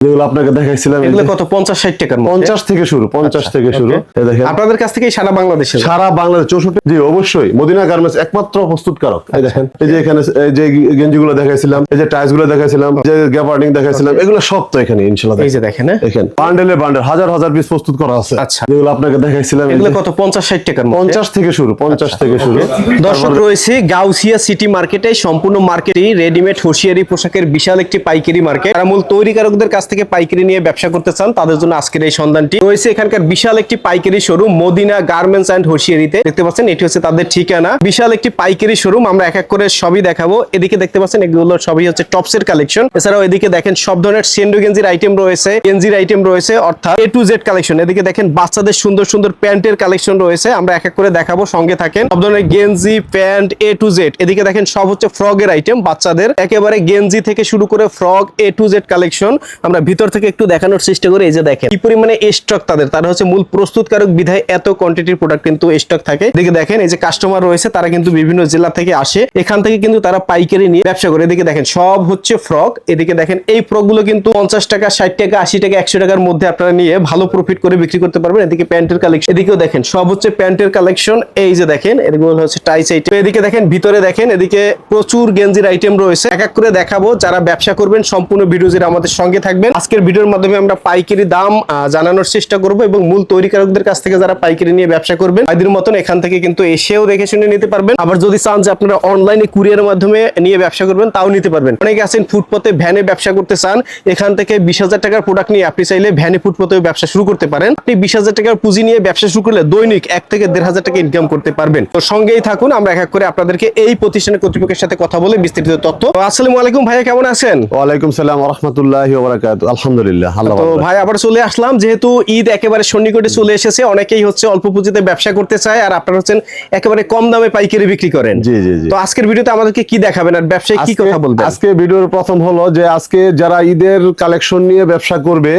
যেগুলো আপনাকে দেখাইছিলাম এগুলো কত 50-60 টাকার মধ্যে? 50 থেকে শুরু, 50 থেকে শুরু। এই দেখেন আপনাদের কাছ থেকে সারা বাংলাদেশে? সারা বাংলাদেশ 64। জি অবশ্যই, মদিনা গার্মেন্টস একমাত্র প্রস্তুতকারক। এই দেখেন, এই যে এখানে এই যে গেঞ্জিগুলো দেখাইছিলাম, এই যে টাইস গুলো দেখাইছিলাম, যে গ্যাবার্ডিং দেখাইছিলাম, এগুলো সব তো এখানে ইনশাআল্লাহ। এই যে দেখেন, দেখেন বান্ডেলে বান্ডেল হাজার হাজার পিস প্রস্তুত করা আছে। আচ্ছা, যেগুলো আপনাকে দেখাইছিলাম এগুলো কত 50-60 টাকার মধ্যে? 50 থেকে শুরু, 50 থেকে শুরু। দর্শক, রয়েছে গাউসিয়া সিটি মার্কেটে, সম্পূর্ণ মার্কেটই রেডিমেড হোশিয়ারি পোশাকের বিশাল একটি পাইকারি মার্কেট। যারা মূল তৈরিকারকদের কাছ থেকে পাইকারি নিয়ে ব্যবসা করতে চান তাদের জন্য আজকের এই সন্ধানটি। রয়েছে এখানকার বিশাল একটি পাইকারি শোরুম মদিনা গার্মেন্টস এন্ড হোশিয়ারিতে। দেখতে পাচ্ছেন এটি হচ্ছে তাদের ঠিকানা, বিশাল একটি পাইকারি শোরুম। আমরা এক এক করে সবই দেখাবো। এদিকে দেখতে পাচ্ছেন এগুলো সবই হচ্ছে টপসের কালেকশন। এছাড়াও এদিকে দেখেন সব ধরনের সেন্ডো গেঞ্জির আইটেম রয়েছে, গেঞ্জির আইটেম রয়েছে, অর্থাৎ A to Z কালেকশন। এদিকে দেখেন বাচ্চাদের সুন্দর সুন্দর প্যান্টের কালেকশন রয়েছে, আমরা এক এক করে দেখাবো, সঙ্গে থাকেন। সব ধরনের গেঞ্জি, প্যান্ট A to Z। এদিকে দেখেন সব হচ্ছে ফ্রকের আইটেম, বাচ্চাদের একেবারে গেঞ্জি থেকে শুরু করে frock A to Z collection. আমরা ভিতর থেকে একটু দেখানোর চেষ্টা করি। এই যে দেখেন কি পরিমাণে স্টক তারা হচ্ছে মূল প্রস্তুতকারক বিধায় এত কোয়ান্টিটির প্রোডাক্ট কিন্তু স্টক থাকে। এদিকে দেখেন এই যে কাস্টমার রয়েছে, তারা কিন্তু বিভিন্ন জেলা থেকে আসে, এখান থেকে কিন্তু তারা পাইকারি নিয়ে ব্যবসা করে। এদিকে দেখেন সব হচ্ছে ফ্রক। এদিকে দেখেন এই ফ্রক গুলো কিন্তু 50 টাকা, 60 টাকা, 80 টাকা, 100 টাকার মধ্যে আপনারা নিয়ে ভালো প্রফিট করে বিক্রি করতে পারবেন। এদিকে প্যান্টের কালেকশন, এদিকেও দেখেন সব হচ্ছে প্যান্টের কালেকশন। এই যে দেখেন এগুলো হচ্ছে টাইস আইটেম। এদিকে দেখেন ভিতরে দেখেন এদিকে প্রচুর গেঞ্জির আইটেম রয়েছে, এক এক করে দেখাবো। যারা ব্যবসা করবেন সম্পূর্ণ ভিডিও জুড়ে আমাদের সঙ্গে থাকবেন। আজকের ভিডিওর মাধ্যমে আমরা পাইকারি দাম জানানোর চেষ্টা করব এবং মূল তৈরিকারকদের কাছ থেকে যারা পাইকারি নিয়ে ব্যবসা করবেন এদের মতন এখান থেকে কিন্তু এসেও দেখে শুনে নিতে পারবেন। আবার যদি চান যে আপনারা অনলাইনে কুরিয়ারের মাধ্যমে নিয়ে ব্যবসা করবেন তাও নিতে পারবেন। অনেকে আছেন ফুটপথে ভ্যানে ব্যবসা করতে চান, এখান থেকে 20,000 টাকার প্রোডাক্ট নিয়ে আপনি চাইলে ভ্যানে ফুটপথে ব্যবসা শুরু করতে পারেন। আপনি 20,000 টাকার পুঁজি নিয়ে ব্যবসা শুরু করলে দৈনিক 1 থেকে 1,500 টাকা ইনকাম করতে পারবেন। তো সঙ্গেই থাকুন, আমরা এক এক করে আপনাদেরকে এই প্রতিষ্ঠানের কর্তৃপক্ষের সাথে কথা বলে বিস্তারিত তথ্য। আসসালামু আলাইকুম ভাইয়া, কেমন আছেন? ওয়ালাইকুম সালাম ওয়া রাহমাতুল্লাহি ওয়া বারাকাতুহু। আলহামদুলিল্লাহ। তো ভাই আবার চলে আসলাম, যেহেতু ঈদ একেবারে সন্নিকটে চলে এসেছে, অনেকেই হচ্ছে অল্প পুঁজিতে ব্যবসা করতে চায়, আর আপনারা হচ্ছেন একেবারে কম দামে পাইকারি বিক্রি করেন। জি জি জি। তো আজকের ভিডিওতে আমাদেরকে কি দেখাবেন আর ব্যবসায় কি কথা বলবেন? আজকে ভিডিওর প্রথম হলো যে আজকে যারা ঈদের কালেকশন নিয়ে ব্যবসা করবে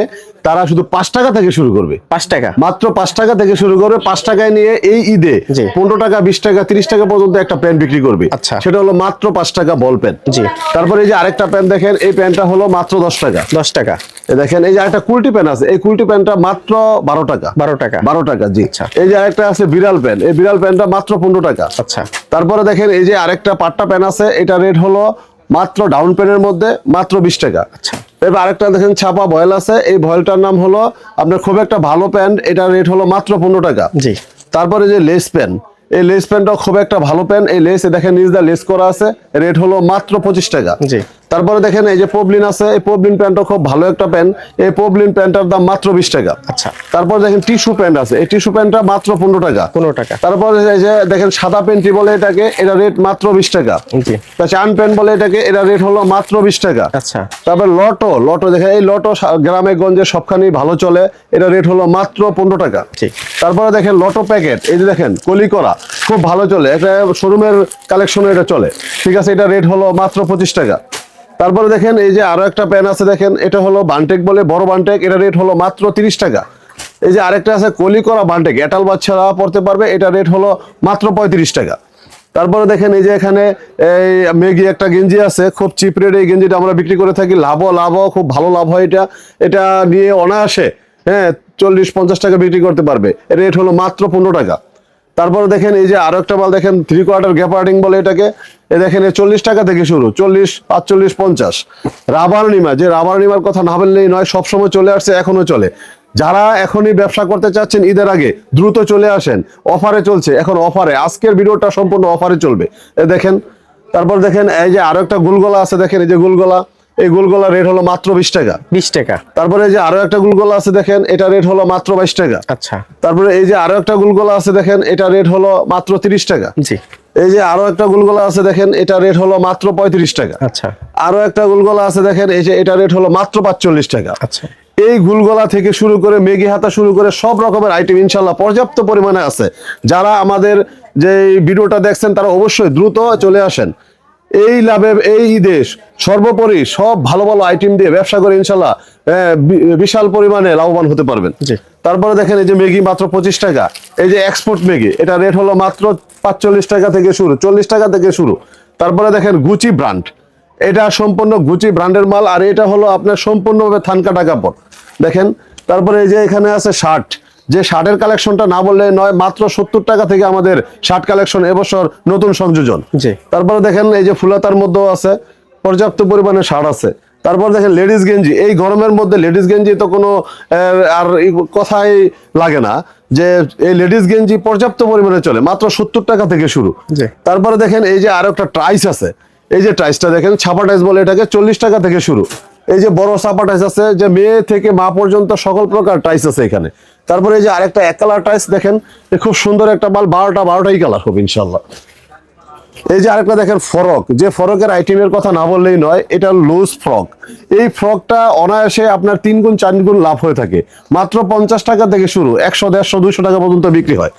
তারা শুধু 5 টাকা থেকে শুরু করবে। 5 টাকা, মাত্র 5 টাকা থেকে শুরু করবে। 5 টাকায় নিয়ে এই ঈদে 15 টাকা, 20 টাকা, 30 টাকা পর্যন্ত একটা প্যান্ট বিক্রি করবে। আচ্ছা, সেটা হলো মাত্র 5 টাকা বল প্যান্ট। জি। তারপরে এই যে আরেকটা প্যান্ট দেখেন, এই প্যান্টটা হলো মাত্র 10 টাকা। 10 টাকা। দেখেন এই যে আরেকটা কুলটি প্যান্ট আছে, এই কুলটি প্যান্টটা মাত্র 12 টাকা। 12 টাকা, 12 টাকা, জি। আচ্ছা। এই যে আরেকটা আছে বিড়াল প্যান্ট, এই বিড়াল প্যান্টটা মাত্র 15 টাকা। আচ্ছা। তারপরে দেখেন এই যে আরেকটা পাট্টা প্যান্ট আছে, এটা রেট হলো মাত্র ডাউন প্যান্টের মধ্যে মাত্র 20 টাকা। আচ্ছা। এবার আরেকটা দেখেন ছাপা ভয়েল আছে, এই ভয়েলটার নাম হলো আপনার খুব একটা ভালো প্যান্ট, এটা রেট হলো মাত্র 15 টাকা। জি। তারপরে যে লেস প্যান্ট, এই লেস প্যান্টটাও খুব একটা ভালো প্যান্ট, এই লেস দেখেন নিজ দা লেস করা আছে, রেট হলো মাত্র 25 টাকা। জি। তারপরে দেখেন এই যে পবলিন আছে, এই পবলিন প্যান্টটা খুব ভালো একটা প্যান্ট, এই পবলিন প্যান্টটার দাম মাত্র 20 টাকা। আচ্ছা। তারপর দেখেন টিস্যু প্যান্ট আছে, এই টিস্যু প্যান্টটা মাত্র 15 টাকা। 15 টাকা। তারপরে এই যে দেখেন সাদা প্যান্টি বলে এটাকে, এটা রেট মাত্র 20 টাকা। জি। চান প্যান্ট বলে এটাকে, এটা রেট হলো মাত্র 20 টাকা। আচ্ছা। তারপর লটো দেখেন, এই লটো গ্রামে গঞ্জে সবখানি ভালো চলে, এটা রেট হলো মাত্র 15 টাকা। ঠিক। তারপরে দেখেন লটো প্যাকেট, এই যে দেখেন কলি করা, খুব ভালো চলে, এটা শোরুমের কালেকশনে এটা চলে, ঠিক আছে, এটা রেট হলো মাত্র 25 টাকা। তারপরে দেখেন এই যে আরো একটা প্যান আছে, দেখেন এটা হলো বানটেক বলে, বড় বানটেক, এটা রেট হলো মাত্র 30 টাকা। এই যে আরেকটা আছে কলি করা বানটেক, এটাল বাচ্চারা পড়তে পারবে, এটা রেট হলো মাত্র 35 টাকা। তারপরে দেখেন এই যে এখানে এই মেগি একটা গেঞ্জি আছে, খুব চিপ রেট, এই গেঞ্জিটা আমরা বিক্রি করে থাকি, লাভও খুব ভালো লাভ হয়, এটা নিয়ে অনায়াসে 40-50 টাকা বিক্রি করতে পারবে, রেট হলো মাত্র 15 টাকা। তারপরে দেখেন এই যে আরো একটা মাল দেখেন 3/4 গ্যাপার্ডিং বলে এটাকে, এ দেখেন 40 টাকা থেকে শুরু, 40, 45, 50। রাবার নিমা, যে রাবার নিমার কথা না বললেই নয়, সবসময় চলে আসছে, এখনো চলে। যারা এখনই ব্যবসা করতে চাচ্ছেন ঈদের আগে দ্রুত চলে আসেন, অফারে চলছে এখন, অফারে আজকের ভিডিওটা সম্পূর্ণ অফারে চলবে। এ দেখেন, তারপর দেখেন এই যে আরো একটা গুলগলা আছে, দেখেন এই যে গুলগলা, এই গুলগলা রেট হলো মাত্র 20 টাকা। 20 টাকা। তারপরে এই যে আরো একটা গুলগলা আছে, দেখেন এটা রেট হলো মাত্র 22 টাকা। আচ্ছা। তারপরে এই যে আরো একটা গুলগলা আছে, দেখেন এটা রেট হলো মাত্র 30 টাকা। জি। এই যে আরো একটা গুলগলা আছে, দেখেন এটা রেট হলো মাত্র 35 টাকা। আচ্ছা। আরো একটা গুলগলা আছে, দেখেন এই যে এটা রেট হলো মাত্র 45 টাকা। আচ্ছা। এই গুলগলা থেকে শুরু করে মেগি হাতা শুরু করে সব রকমের আইটেম ইনশাল্লাহ পর্যাপ্ত পরিমাণে আছে। যারা আমাদের যে ভিডিওটা দেখছেন তারা অবশ্যই দ্রুত চলে আসেন। এই লাভে এই ঈদে সর্বোপরি সব ভালো ভালো আইটেম দিয়ে ব্যবসা করে ইনশাল্লাহ বিশাল পরিমাণে লাভবান হতে পারবেন। তারপরে দেখেন এই যে ম্যাগি মাত্র 25 টাকা, এই যে এক্সপোর্ট ম্যাগি, এটা রেট হলো মাত্র 45 টাকা থেকে শুরু, 40 টাকা থেকে শুরু। তারপরে দেখেন গুচি ব্র্যান্ড, এটা সম্পূর্ণ গুচি ব্র্যান্ডের মাল, আর এটা হলো আপনার সম্পূর্ণভাবে থান কাটা কাপড় দেখেন। তারপরে এই যে এখানে আছে শার্ট, যে শার্টের কালেকশনটা না বললে নয়, মাত্র 70 টাকা থেকে আমাদের শার্ট কালেকশন এবছর নতুন সংযোজন। জি। তারপরে দেখেন এই যে ফুলাতার মধ্যেও আছে, পর্যাপ্ত পরিমাণে শার্ট আছে। তারপর দেখেন লেডিস গেঞ্জি, এই গরমের মধ্যে লেডিস গেঞ্জি তো কোনো আর কথাই লাগে না, যে এই লেডিস গেঞ্জি পর্যাপ্ত পরিমাণে চলে, মাত্র 70 টাকা থেকে শুরু। জি। তারপরে দেখেন এই যে আরো একটা ট্রাইস আছে, এই যে ট্রাইসটা দেখেন, ছাপা টাইস বলে এটাকে, 40 টাকা থেকে শুরু। এই যে বড় ছাপা টাইস আছে, যে মেয়ে থেকে মা পর্যন্ত সকল প্রকার টাইস আছে এখানে। তারপরে এই যে আরেকটা এক কালার টাইস দেখেন, খুব সুন্দর একটা মাল, 12টাই কালার হবে ইনশাল্লাহ। এই যে আরেকটা দেখেন ফরক, যে ফরকের আইটেমের কথা না বললেই নয়, এটা লুজ ফ্রক। এই ফ্রকটা অনায়াসে আপনার 3 গুণ 4 গুণ লাভ হয়ে থাকে, মাত্র 50 টাকা থেকে শুরু, 100, 150, 200 টাকা পর্যন্ত বিক্রি হয়।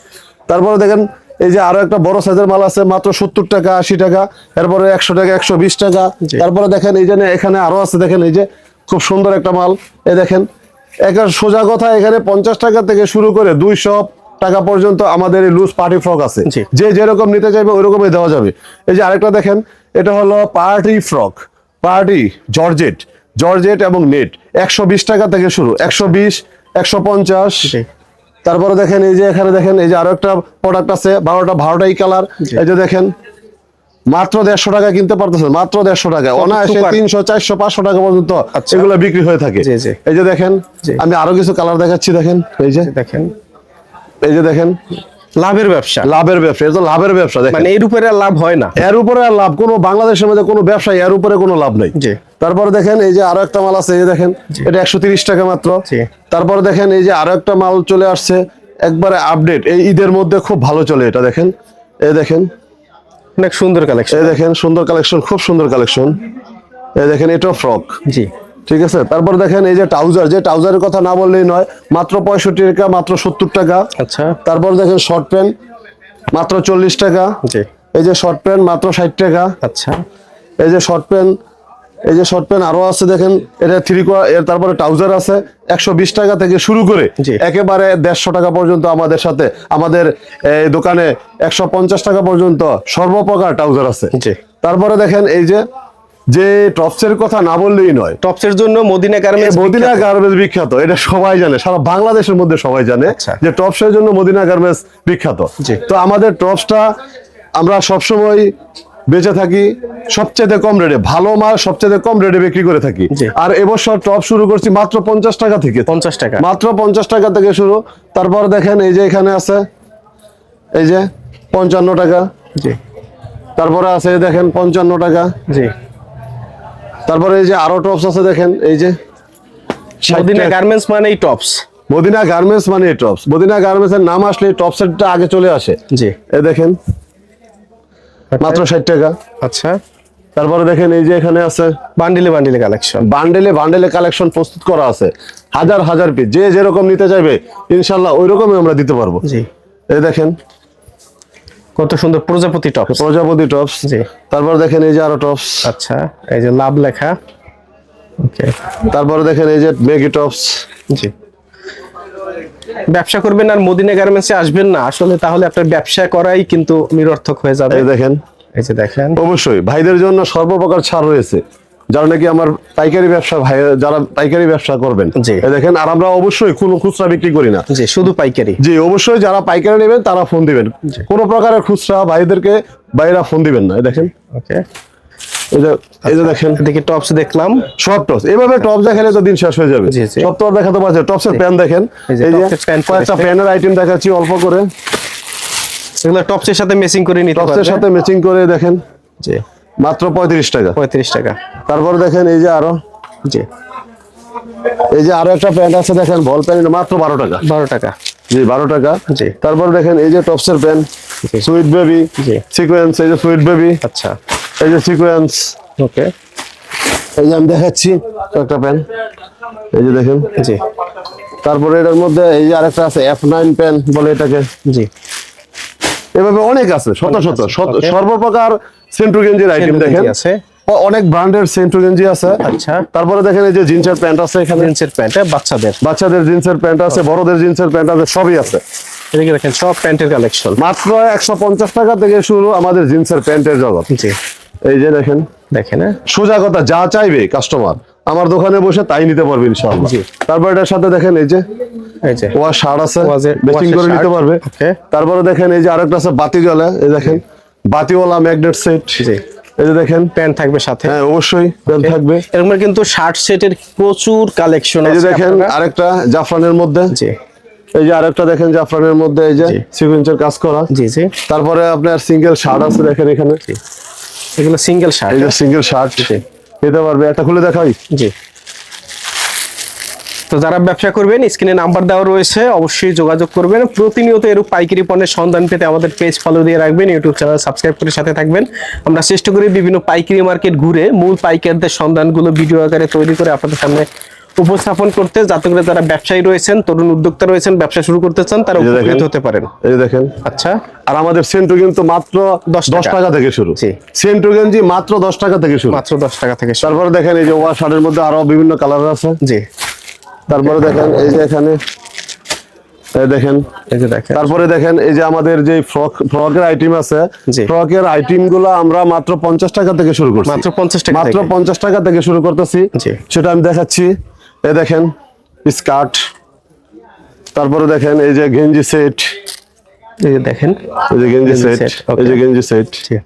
তারপরে দেখেন এই যে আরো একটা বড় সাইজের মাল আছে, মাত্র 70 টাকা, 80 টাকা, এরপরে 100 টাকা, 120 টাকা। তারপরে দেখেন এই যে এখানে আরো আছে, দেখেন এই যে খুব সুন্দর একটা মাল, এই দেখেন একটা সোজা কথা, এখানে 50 টাকা থেকে শুরু করে 200 টাকা পর্যন্ত আমাদের এই লুজ পার্টি ফ্রক আছে, যে যেরকম নিতে চাইবে ওই রকমই দেওয়া যাবে। এই যে আরেকটা দেখেন, এটা হলো পার্টি ফ্রক, পার্টি জর্জেট এবং নেট, 120 টাকা থেকে শুরু, 120, 150। তারপরে দেখেন এই যে এখানে দেখেন এই যে আরো একটা প্রোডাক্ট আছে, 12টাই কালার। এই যে দেখেন মাত্র 150 টাকা কিনতে পারতেছে, মাত্র 150 টাকা, অনায়াসে 300, 400, 500 টাকা পর্যন্ত এগুলো বিক্রি হয়ে থাকে। এই যে দেখেন আমি আরো কিছু কালার দেখাচ্ছি, দেখেন এই যে দেখেন, এই যে দেখেন লাভের ব্যবসা, এটা তো লাভের ব্যবসা। মানে এর উপরে আর লাভ হয় না, এর উপরে আর লাভ কোনো বাংলাদেশের মধ্যে কোনো ব্যবসায় এর উপরে কোনো লাভ নাই। তারপরে দেখেন এই যে আরো একটা মাল আছে, এই যে দেখেন এটা 130 টাকা মাত্র। তারপরে দেখেন এই যে আরো একটা মাল চলে আসছে, একবারে আপডেট, এই ঈদের মধ্যে খুব ভালো চলে, এটা দেখেন, এই দেখেন অনেক সুন্দর কালেকশন, এই দেখেন সুন্দর কালেকশন, খুব সুন্দর কালেকশন। এই দেখেন এটাও ফ্রক, জি ঠিক আছে। তারপর দেখেন এই যে ট্রাউজার, যে ট্রাউজারের কথা না বললেই নয়, মাত্র 65 টাকা, মাত্র 70 টাকা। আচ্ছা। তারপর দেখেন শর্ট প্যান্ট, মাত্র 40 টাকা। জি। এই যে শর্ট প্যান্ট মাত্র 60 টাকা। আচ্ছা। এই যে শর্ট প্যান্ট, এই যে শর্ট প্যান্ট আরো আছে দেখেন, এটা 3 কোয়ার্টার। তারপরে ট্রাউজার আছে 120 টাকা থেকে শুরু করে একেবারে 150 টাকা পর্যন্ত আমাদের সাথে, আমাদের এই দোকানে 150 টাকা পর্যন্ত সর্বপ্রকার ট্রাউজার আছে। তারপরে দেখেন এই যে টপসের কথা না বললেই নয়, টপসের জন্য মদিনা গার্মেন্টস বিখ্যাত, এটা সবাই জানে, সারা বাংলাদেশের মধ্যে সবাই জানে যে টপসের জন্য মদিনা গার্মেন্টস বিখ্যাত। তো আমাদের টপসটা আমরা সবসময় বেঁচে থাকি সবচেয়ে কম রেটে, ভালো মাল সবচেয়ে কম রেটে বিক্রি করে থাকি। আর এবছর টপ শুরু করছি মাত্র 50 টাকা থেকে, 50 টাকা, মাত্র 50 টাকা থেকে শুরু। তারপর দেখেন এই যে এখানে আছে এই যে 55 টাকা। জি। তারপরে আছে দেখেন 55 টাকা। জি। তারপরে এই যে আরো টপস আছে দেখেন, এই যে মদিনা গার্মেন্টস মানে এই টপস, মদিনা গার্মেন্টস মানে এই টপস, মদিনা গার্মেন্টস এর নাম আসলে টপসেরটা আগে চলে আসে। জি। এই দেখেন মাত্র 60 টাকা। আচ্ছা। তারপরে দেখেন এই যে এখানে আছে বান্ডিলে কালেকশন, বান্ডিলে কালেকশন প্রস্তুত করা আছে, হাজার পিস, যে যেরকম নিতে চাইবে ইনশাআল্লাহ ওই রকমই আমরা দিতে পারবো। জি। এই দেখেন কত সুন্দর প্রজাপতি টপস। জি। তারপর দেখেন এই যে আরো টপস। আচ্ছা। এই যে লাভ লেখা। ওকে। তারপরে দেখেন এই যে মেগি টপস। জি। ব্যবসা করবেন আর মদিনা গার্মেন্টসে আসবেন না, আসলে তাহলে আপনার ব্যবসা করাই কিন্তু নিরর্থক হয়ে যাবে। এই দেখেন, এই যে দেখেন, অবশ্যই ভাইদের জন্য সর্বপ্রকার ছাড় রয়েছে, যারা নাকি আমার পাইকারি ব্যবসা, ভাই যারা পাইকারি ব্যবসা করবেন। এই দেখেন, আর আমরা অবশ্যই কোনো খুচরা বিক্রি করি না, জি শুধু পাইকারি। জি অবশ্যই যারা পাইকারি নেবেন তারা ফোন দিবেন, কোনো প্রকারের খুচরা ভাইদেরকে বাইরা ফোন দিবেন না। দেখেন, ওকে, এই যে দেখেন, দেখি টপস দেখলাম, সব টপস এভাবে টপস দেখালে তো দিন শেষ হয়ে যাবে। সব তো আর দেখাতে পারছে। টপসের প্যান্ট দেখেন, এই যে কয়েকটা প্যান্টের আইটেম দেখাচ্ছি অল্প করে, এগুলো টপসের সাথে ম্যাচিং করে নিতে পারবেন, টপসের সাথে ম্যাচিং করে দেখেন, জি মাত্র 35 টাকা। 35 টাকা। তারপর দেখেন এই যে আরো, জি এই যে আরো একটা প্যান্ট আছে দেখেন, বল প্যান্ট, মাত্র 12 টাকা। 12 টাকা, জি 12 টাকা। জি। তারপর দেখেন এই যে টপসের প্যান্ট, সুইট বেবি, জি সিকোয়েন্স, এই যে সুইট বেবি। আচ্ছা। এই যে সিকোয়েন্স, ওকে। এই যে আমি দেখাচ্ছি একটা প্যান্ট, এই যে দেখেন, জি। তারপরে এটার মধ্যে এই যে আরেকটা আছে F9 প্যান্ট বলে এটাকে, জি। এভাবে অনেক আছে, শত সর্বপ্রকার সেন্ট্রো গেঞ্জির আইটেম দেখেন, অনেক ব্র্যান্ডের সেন্ট্রো গেঞ্জি আছে। আচ্ছা। তারপরে দেখেন এই যে জিন্সের প্যান্ট আছে, এখানে জিন্সের প্যান্ট, বাচ্চাদের জিন্সের প্যান্ট আছে, বড়দের জিন্সের প্যান্ট আছে, সবই আছে। এদিকে দেখেন সব প্যান্টের কালেকশন, মাত্র 150 টাকা থেকে শুরু আমাদের জিন্সের প্যান্টের জগৎ। জি। এই যে দেখেন, দেখেন হ্যাঁ সোজা কথা, যা চাইবে কাস্টমার আমার দোকানে বসে তাই নিতে পারবে ইনশাআল্লাহ। জি। তারপর এটার সাথে দেখেন এই যে এই যে ওয়াশ শার্ট আছে, বেচিং ওয়াশের করে নিতে শার্ট। পারবে। ওকে তারপরে দেখেন এই যে আরেকটা আছে বাতি জ্বলে, এই দেখেন বাতিওয়ালা ম্যাগনেট সেট। জি এই যে দেখেন, প্যান্ট থাকবে সাথে। হ্যাঁ অবশ্যই প্যান্ট থাকবে। এরকম কিন্তু শার্ট সেটের প্রচুর কালেকশন এই যে আছে দেখেন আপনারা। আরেকটা জাফরানের মধ্যে, জি এই যে আরেকটা দেখেন জাফরানের মধ্যে, এই যে জি। সিকোয়েন্সের কাজ করা। জি জি তারপরে আপনার সিঙ্গেল শার্ট আছে দেখেন এখানে, এগুলো সিঙ্গেল শার্ট। এই যে সিঙ্গেল শার্ট নিতে পারবে। একটা খুলে দেখাই। জি তো যারা ব্যবসা করবেন স্ক্রিনে নাম্বার দেওয়া রয়েছে, অবশ্যই যোগাযোগ করবেন। প্রতিনিয়ত এরূপ পাইকারি পণ্যের সন্ধান পেতে আমাদের পেজ ফলো দিয়ে রাখবেন, ইউটিউব চ্যানেল সাবস্ক্রাইব করে সাথে থাকবেন। আমরা চেষ্টা করি বিভিন্ন পাইকারি মার্কেট ঘুরে মূল পাইকারদের সন্ধানগুলো ভিডিও আকারে তৈরি করে আপনাদের সামনে উপস্থাপন করতে, যাতে করে যারা ব্যবসায়ী রয়েছেন, তরুণ উদ্যোক্তা রয়েছেন, ব্যবসা শুরু করতে চান, তারা এই যে উপকৃত দেখেন। হতে পারেন। এই যে দেখেন, আচ্ছা আর আমাদের সেন্টু কিন্তু মাত্র 10 10 টাকা থেকে শুরু। জি। সেন্টু গেঞ্জি মাত্র 10 টাকা থেকে শুরু। মাত্র 10 টাকা থেকে শুরু। তারপরে দেখেন এই যে ওয়াশ শার্টের মধ্যে আরো বিভিন্ন কালার আছে। জি তারপরে দেখেন এই যে এখানে, এই দেখেন, এই যে দেখেন তারপরে দেখেন এই যে আমাদের যে ফ্রকের আইটেম আছে, জি। ফ্রকের আইটেম গুলো আমরা মাত্র 50 টাকা থেকে শুরু করছি। মাত্র 50 টাকা মাত্র থেকে। 50 টাকা থেকে শুরু করতেছি। জি। সেটা আমি দেখাচ্ছি। এই দেখেন স্কার্ট, তারপরে দেখেন এই যে গেঞ্জি সেট, এই যে দেখেন এই যে গেঞ্জি গেঞ্জি সেট, set, okay. এই যে গেঞ্জি সেট। জি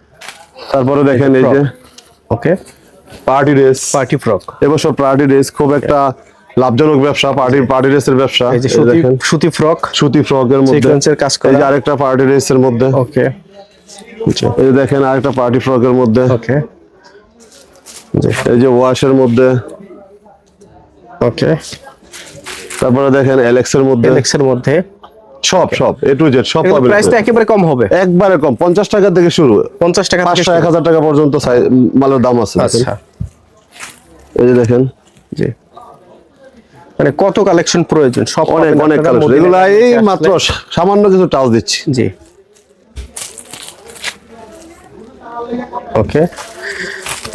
তারপরে দেখেন এই যে okay party dress. Party frock. এবছর পার্টি ড্রেস খুব একটা লাভজনক ব্যবসা, পার্টি ড্রেসের ব্যবসা। এই যে এই দেখেন সুতি ফ্রক সুতি ফ্রকের মধ্যে সিকোয়েন্সের কাজ করা। এই যে আরেকটা পার্টি ড্রেসের মধ্যে, ওকে এই যে দেখেন আরেকটা পার্টি ফ্রকের মধ্যে, ওকে এই যে ওয়াশের মধ্যে। ওকে তারপরে দেখেন এলেক্স এর মধ্যে, এলেক্সের মধ্যে সব এ টু জেড সব পাবেন। প্রাইসটা একেবারে কম হবে, একবারে কম, 50 টাকা থেকে শুরু, 50 টাকা থেকে 500 1000 টাকা পর্যন্ত মালের দাম আছে। দেখেন। আচ্ছা এই যে দেখেন জি মানে কত কালেকশন প্রয়োজন, সব অনেক পাবেন অনেক আপনারা কালেকশন। মদিনা এগুলো এই আসলে। মাত্র সামান্য কিছু টাচ দিচ্ছি। জি ওকে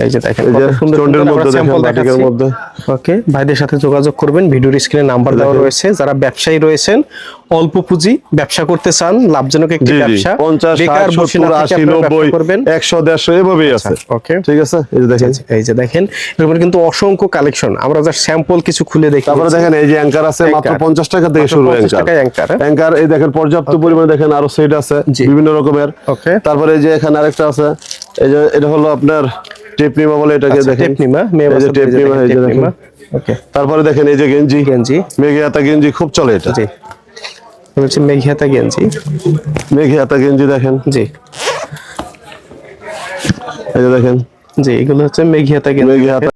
এই যে দেখেন এই যে কত সুন্দর চন্ডের সুন্দর মধ্যে আমরা দেখেন, স্যাম্পল বাটিকের দেখাচ্ছি। মধ্যে। ওকে ভাইদের সাথে যোগাযোগ করবেন, ভিডিওর স্ক্রিনে নাম্বার দেওয়া দেখেন। রয়েছে। যারা ব্যবসায়ী রয়েছেন, অল্প পুঁজি ব্যবসা করতে চান, লাভজনক একটি জি জি, ব্যবসা, 50 বেকার 60 বসে না 70 থেকে 80 আপনারা ব্যবসা 90 করবেন। 100 150 এভাবেই আছে। ওকে ঠিক আছে, এই যে দেখেন। এই যে দেখেন এরকম কিন্তু অসংখ্য কালেকশন, আমরা জাস্ট স্যাম্পল কিছু খুলে দেখি। তারপরে দেখেন এই যে অ্যাঙ্কার আছে মাত্র অ্যাঙ্কার। 50 টাকা থেকে মাত্র শুরু। 50 টাকায় অ্যাঙ্কার, হ্যাঁ? অ্যাঙ্কার এই দেখেন পর্যাপ্ত পরিমাণে দেখেন আরো সেট আছে জি। বিভিন্ন রকমের। ওকে তারপরে এই যে এখানে আরেকটা আছে, এই যে এটা হলো আপনার টেপনিমা বলে এটাকে, দেখেন টেপনিমা মেয়ে এই যে বাচ্চাদের এই যে টেপনিমা, দেখেন, এই যে দেখেন। টেপনিমা। ওকে তারপরে দেখেন এই যে গেঞ্জি, গেঞ্জি মেঘে হাতা গেঞ্জি খুব চলে এটা। জি এটা হচ্ছে মেঘিয়াতা গেঞ্জি। মেঘে হাতা গেঞ্জি দেখেন, জি এই যে দেখেন জি এগুলো হচ্ছে মেঘিয়াতা গেঞ্জি। মেঘে হাতা